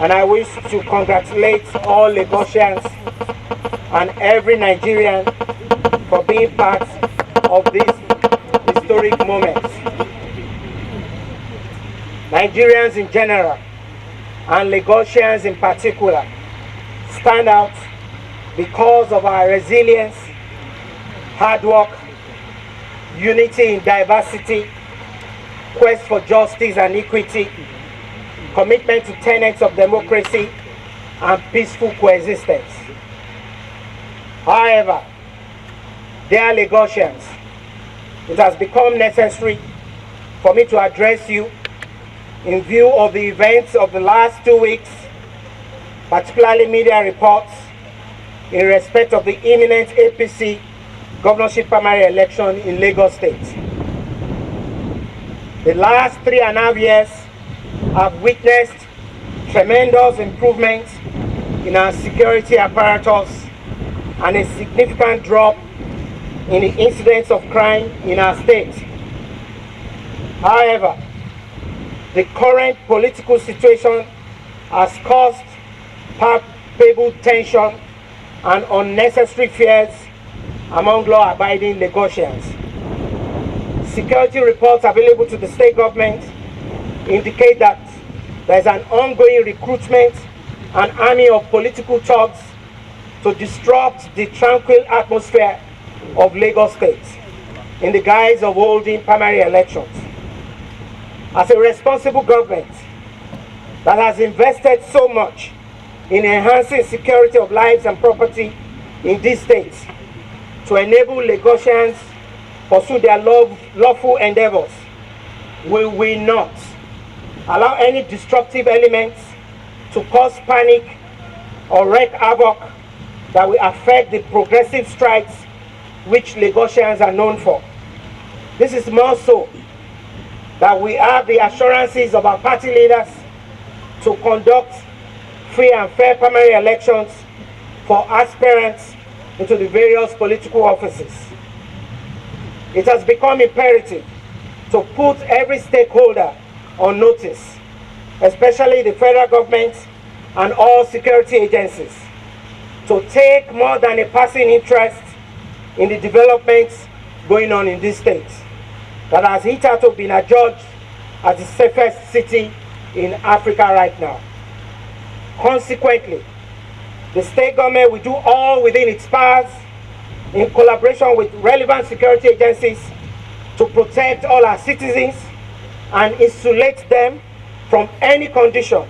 and I wish to congratulate all Lagosians and every Nigerian for being part of this historic moment. Nigerians in general and Lagosians in particular stand out because of our resilience, hard work, unity in diversity, quest for justice and equity, commitment to tenets of democracy and peaceful coexistence. However, dear Lagosians, it has become necessary for me to address you in view of the events of the last 2 weeks, particularly media reports in respect of the imminent APC governorship primary election in Lagos State. The last 3.5 years have witnessed tremendous improvements in our security apparatus and a significant drop in the incidence of crime in our state. However, the current political situation has caused palpable tension and unnecessary fears among law-abiding Lagosians. Security reports available to the state government indicate that there is an ongoing recruitment and army of political thugs to disrupt the tranquil atmosphere of Lagos State in the guise of holding primary elections. As a responsible government that has invested so much in enhancing security of lives and property in these states to enable Lagosians pursue their lawful endeavors, we will not allow any destructive elements to cause panic or wreak havoc that will affect the progressive strides which Lagosians are known for. This is more so that we have the assurances of our party leaders to conduct free and fair primary elections for aspirants into the various political offices. It has become imperative to put every stakeholder on notice, especially the federal government and all security agencies, to take more than a passing interest in the developments going on in this state that has hitherto been adjudged as the safest city in Africa right now. Consequently, the state government will do all within its powers in collaboration with relevant security agencies to protect all our citizens and insulate them from any condition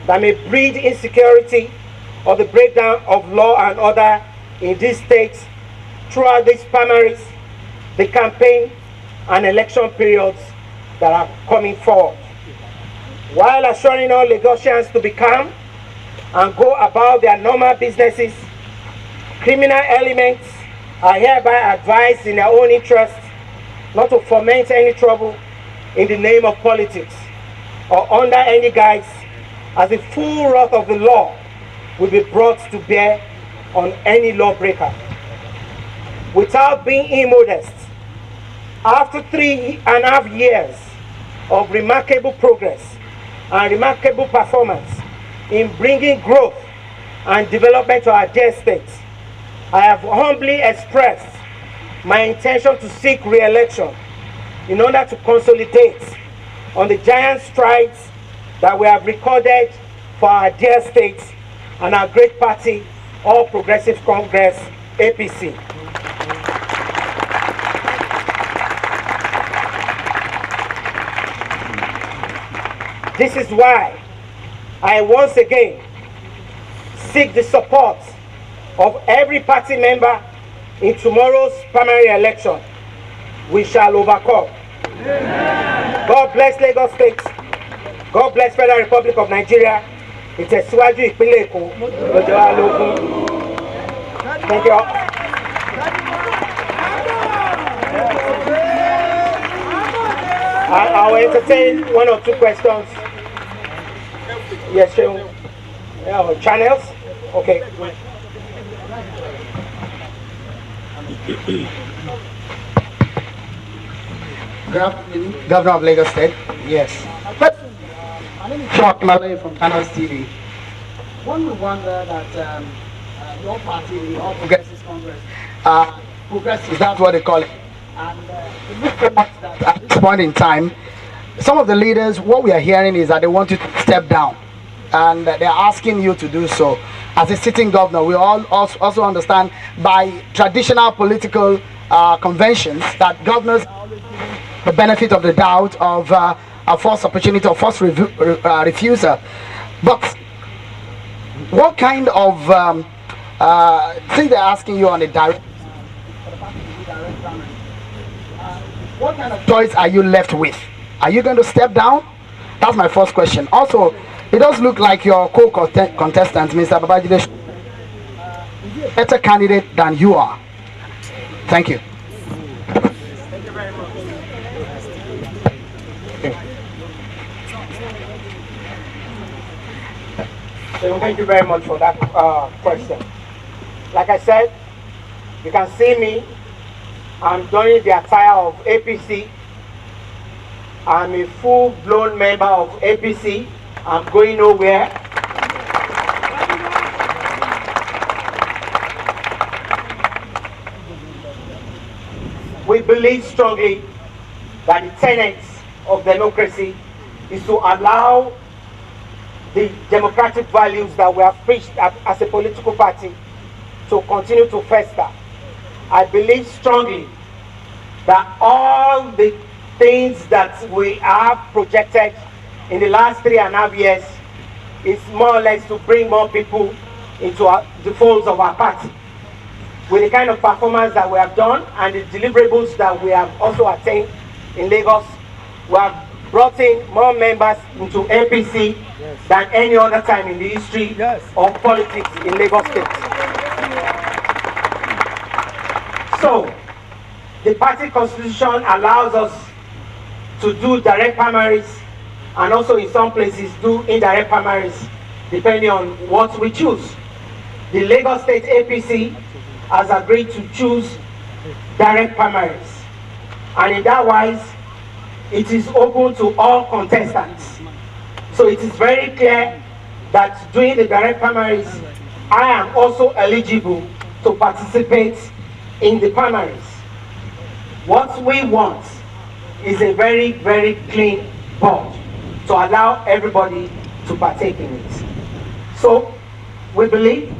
that may breed insecurity or the breakdown of law and order in these states throughout these primaries, the campaign and election periods that are coming forward. While assuring all Lagosians to be calm and go about their normal businesses, criminal elements are hereby advised in their own interest not to foment any trouble in the name of politics or under any guise, as the full wrath of the law will be brought to bear on any lawbreaker. Without being immodest, after 3.5 years of remarkable progress and remarkable performance in bringing growth and development to our dear state, I have humbly expressed my intention to seek re-election in order to consolidate on the giant strides that we have recorded for our dear state and our great party, All Progressive Congress, APC. This is why I once again seek the support of every party member in tomorrow's primary election. We shall overcome. Amen. God bless Lagos State. God bless Federal Republic of Nigeria. Ìtẹ̀síwájú ìpínlẹ̀ Èkó lọ́jọ́ alógún. Thank you all. I'll entertain one or two questions. Yes, Seun. Channels? Okay. Governor of Lagos State. Yes. Chuck Malay from Canals TV. One would wonder that your party, the All Progressives Congress, progressives, that's what they call it. And it looks very much that at this point in time, some of the leaders, what we are hearing is that they want you to step down. And they're asking you to do so. As a sitting governor, we all also understand by traditional political conventions that governors are always given the benefit of the doubt of a first opportunity or first refusal. But what kind of thing they're asking you on a direct what kind of choice are you left with? Are you going to step down? That's my first question. Also, it does look like your co-contestant, Mr. Babajide, is a better candidate than you are. Thank you. Thank you very much. So thank you very much for that question. Like I said, you can see me. I'm donning the attire of APC. I'm a full-blown member of APC. I'm going nowhere. We believe strongly that the tenets of democracy is to allow the democratic values that we have preached as a political party to continue to fester. I believe strongly that all the things that we have projected in the last 3.5 years is more or less to bring more people into the folds of our party. With the kind of performance that we have done and the deliverables that we have also attained in Lagos, we have brought in more members into APC than any other time in the history of politics in Lagos State. So, the party constitution allows us to do direct primaries and also in some places do indirect primaries depending on what we choose. The Lagos State APC has agreed to choose direct primaries, and in that wise it is open to all contestants. So it is very clear that doing the direct primaries, I am also eligible to participate in the primaries. What we want is a very, very clean board to allow everybody to partake in it. So we believe,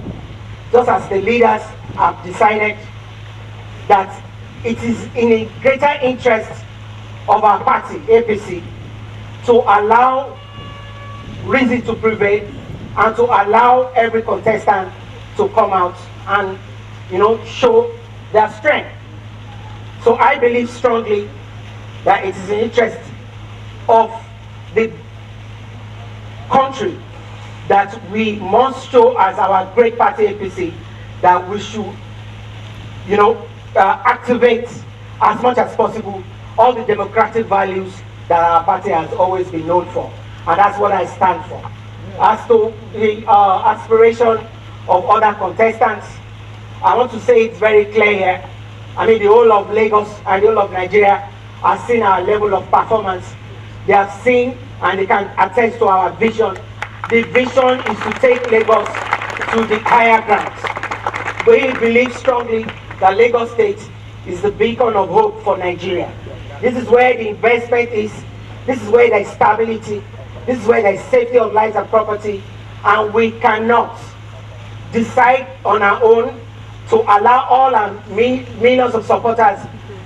just as the leaders have decided, that it is in the greater interest of our party, APC, to allow reason to prevail and to allow every contestant to come out and, show their strength. So I believe strongly that it is in the interest of the country that we must show as our great party APC that we should, activate as much as possible all the democratic values that our party has always been known for. And that's what I stand for. As to the aspiration of other contestants, I want to say it's very clear here. I mean, the whole of Lagos and the whole of Nigeria has seen our level of performance. They have seen and they can attest to our vision. The vision is to take Lagos to the higher grounds. We believe strongly that Lagos State is the beacon of hope for Nigeria. This is where the investment is. This is where there is stability. This is where there is safety of lives and property. And we cannot decide on our own to allow all our millions of supporters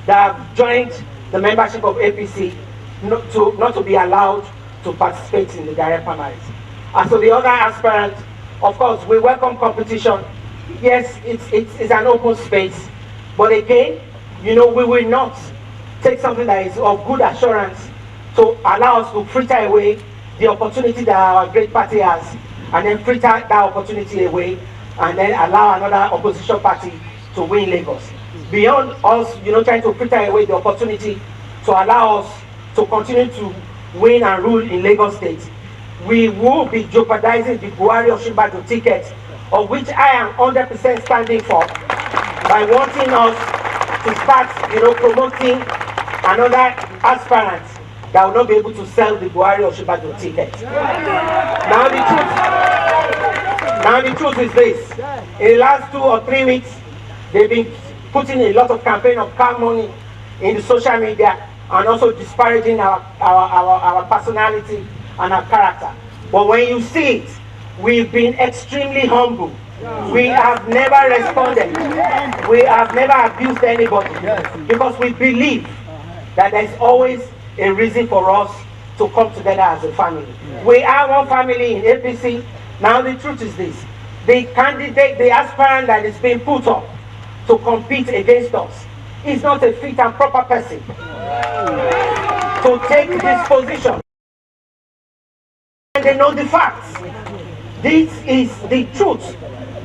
that have joined the membership of APC not to be allowed to participate in the direct primaries. As for the other aspirants, of course, we welcome competition. Yes, it's an open space. But again, we will not take something that is of good assurance to allow us to fritter away the opportunity that our great party has, and then fritter that opportunity away, and then allow another opposition party to win Lagos. Beyond us, trying to fritter away the opportunity to allow us to continue to win and rule in Lagos State, we will be jeopardizing the Buhari Osinbajo ticket, of which I am 100% standing for, by wanting us to start, promoting another aspirant that will not be able to sell the Buhari or Shibaju ticket. Now the truth is this. In the last 2 or 3 weeks, they've been putting a lot of campaign of car money in the social media and also disparaging our personality and our character. But when you see it, we've been extremely humble. We have never responded. We have never abused anybody because we believe that there's always a reason for us to come together as a family. We are one family in APC. Now the truth is this. The candidate, the aspirant that is being put up to compete against us is not a fit and proper person to take this position. And they know the facts. This is the truth.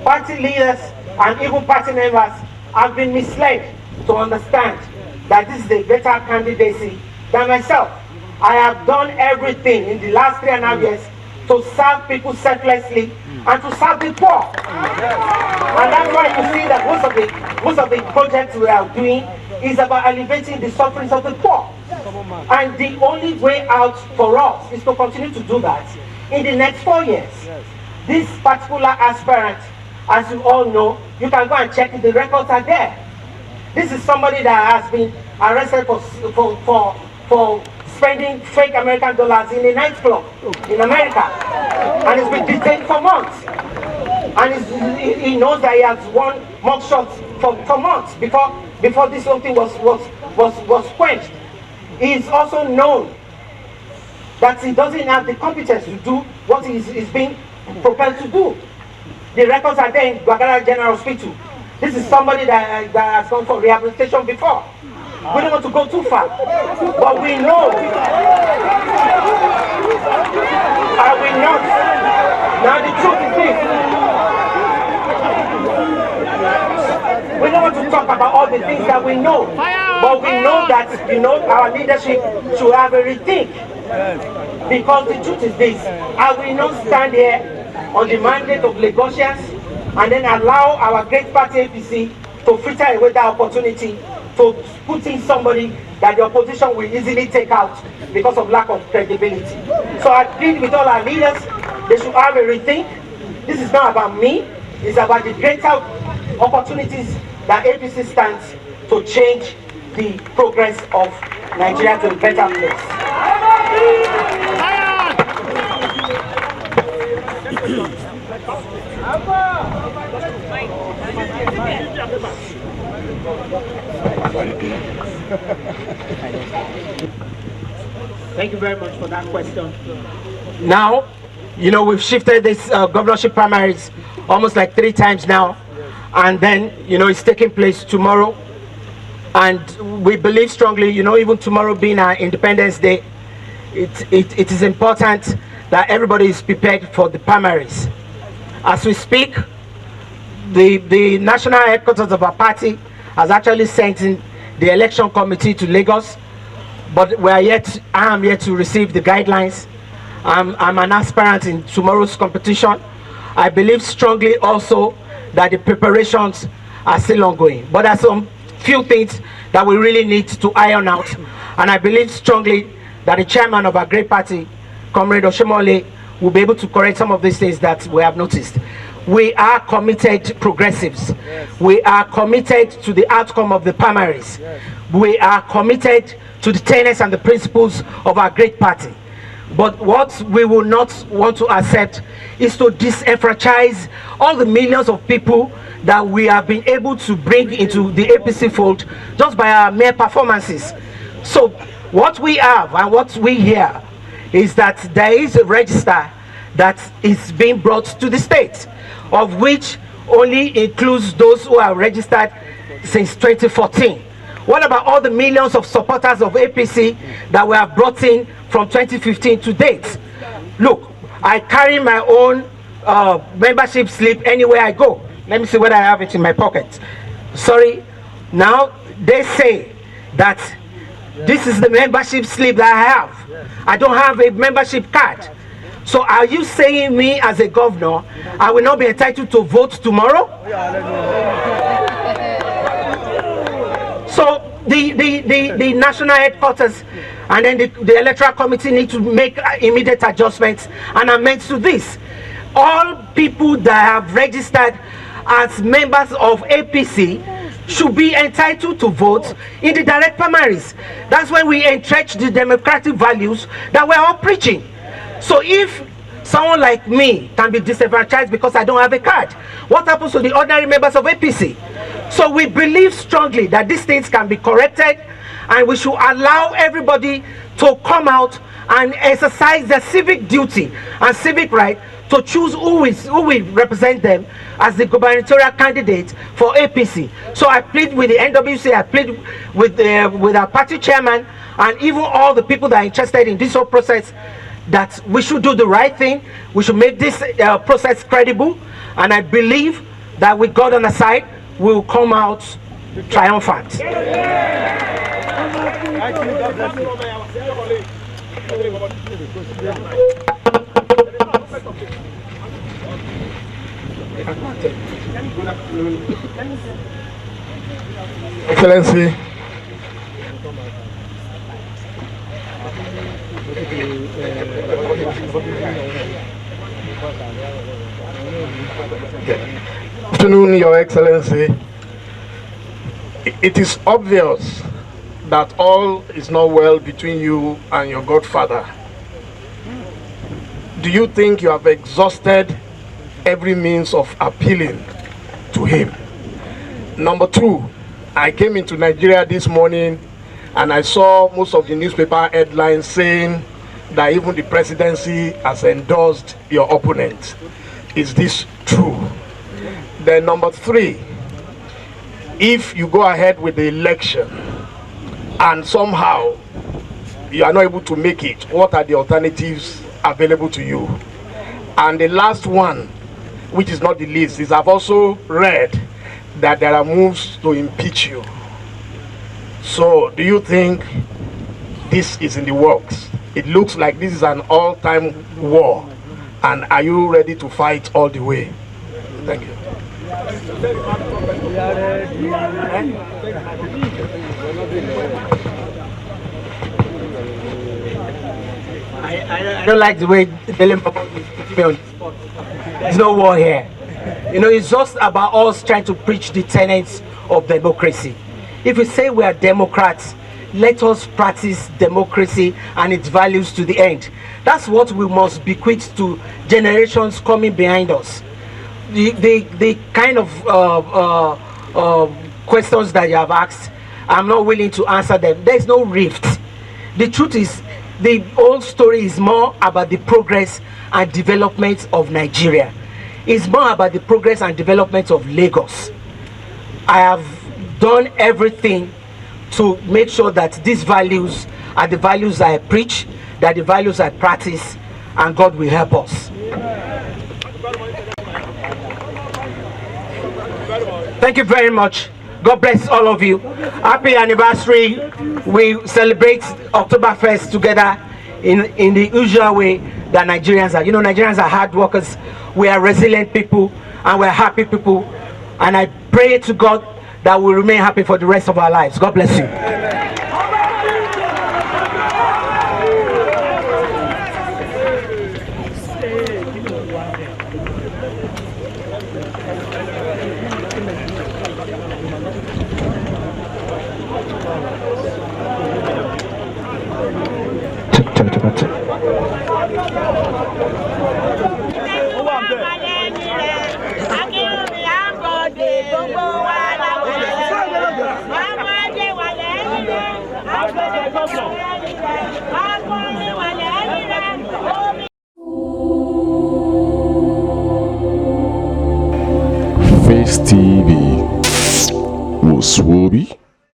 Party leaders and even party members have been misled to understand that this is a better candidacy than myself. I have done everything in the last 3.5 years to serve people selflessly and to serve the poor. And that's why you see that most of the projects we are doing is about alleviating the sufferings of the poor. And the only way out for us is to continue to do that in the next 4 years. This particular aspirant, as you all know, you can go and check it, the records are there. This is somebody that has been arrested for spending fake American dollars in a nightclub in America, and he's been detained for months. And he knows that he has won mugshots for months before this whole thing was quenched. He is also known that he doesn't have the competence to do what he is being propelled to do. The records are there in Gwagala General Hospital. This is somebody that has gone for rehabilitation before. We don't want to go too far, but we know. Are we not? Now the truth is this. We don't want to talk about all the things that we know, but we know that, our leadership should have a rethink. Because the truth is this, I will not stand here on the mandate of Lagosians and then allow our great party APC to fritter away that opportunity to put in somebody that the opposition will easily take out because of lack of credibility. So I plead with all our leaders, they should have a rethink. This is not about me, it's about the greater opportunities that APC stands to change the progress of Nigeria to a better place. Thank you very much for that question. Now, we've shifted this governorship primaries almost like 3 times now, and then, it's taking place tomorrow. And we believe strongly, even tomorrow being our Independence Day, it is important that everybody is prepared for the primaries. As we speak, the national headquarters of our party has actually sent in the election committee to Lagos, but I am yet to receive the guidelines. I'm an aspirant in tomorrow's competition. I believe strongly also that the preparations are still ongoing, but there's some few things that we really need to iron out, and I believe strongly that the chairman of our great party, Comrade Oshomole, will be able to correct some of these things that we have noticed. We are committed progressives. Yes. We are committed to the outcome of the primaries. Yes. We are committed to the tenets and the principles of our great party. But what we will not want to accept is to disenfranchise all the millions of people that we have been able to bring into the APC fold just by our mere performances. So what we have and what we hear is that there is a register that is being brought to the state, of which only includes those who are registered since 2014. What about all the millions of supporters of APC that we have brought in from 2015 to date? Look, I carry my own membership slip anywhere I go. Let me see whether I have it in my pocket. Sorry. Now, they say that this is the membership slip that I have. I don't have a membership card. So are you saying me as a governor, I will not be entitled to vote tomorrow? So the national headquarters And then the electoral committee need to make immediate adjustments and amendments to this. All people that have registered as members of APC should be entitled to vote in the direct primaries. That's when we entrench the democratic values that we're all preaching. So if someone like me can be disenfranchised because I don't have a card, what happens to the ordinary members of APC? So we believe strongly that these things can be corrected, and we should allow everybody to come out and exercise their civic duty and civic right to choose who will represent them as the gubernatorial candidate for APC. So I plead with the NWC, I plead with our party chairman, and even all the people that are interested in this whole process, that we should do the right thing. We should make this process credible, and I believe that with God on the side, we will come out triumphant. Excellency, afternoon, Your Excellency. It is obvious that all is not well between you and your godfather. Do you think you have exhausted every means of appealing to him? Number two, I came into Nigeria this morning and I saw most of the newspaper headlines saying that even the presidency has endorsed your opponent. Is this true? Then number three, if you go ahead with the election and somehow you are not able to make it, what are the alternatives available to you? And the last one, which is not the least, is I've also read that there are moves to impeach you. So do you think this is in the works? It looks like this is an all-time war. And are you ready to fight all the way? Thank you. I don't like the way Dele put me on the spot. There's no war here. You know, it's just about us trying to preach the tenets of democracy. If we say we are Democrats, let us practice democracy and its values to the end. That's what we must bequeath to generations coming behind us. The kind of questions that you have asked, I'm not willing to answer them. There's no rift. The truth is, the whole story is more about the progress and development of Nigeria. It's more about the progress and development of Lagos. I have done everything to make sure that these values are the values I preach, that the values I practice, and God will help us. Thank you very much. God bless all of you. Happy anniversary. We celebrate October 1st together in the usual way that Nigerians are. You know, Nigerians are hard workers. We are resilient people, and we're happy people. And I pray to God that we remain happy for the rest of our lives. God bless you. Akinwunmi Ambode, gbogbo wa la wà Facetv. Woswobi.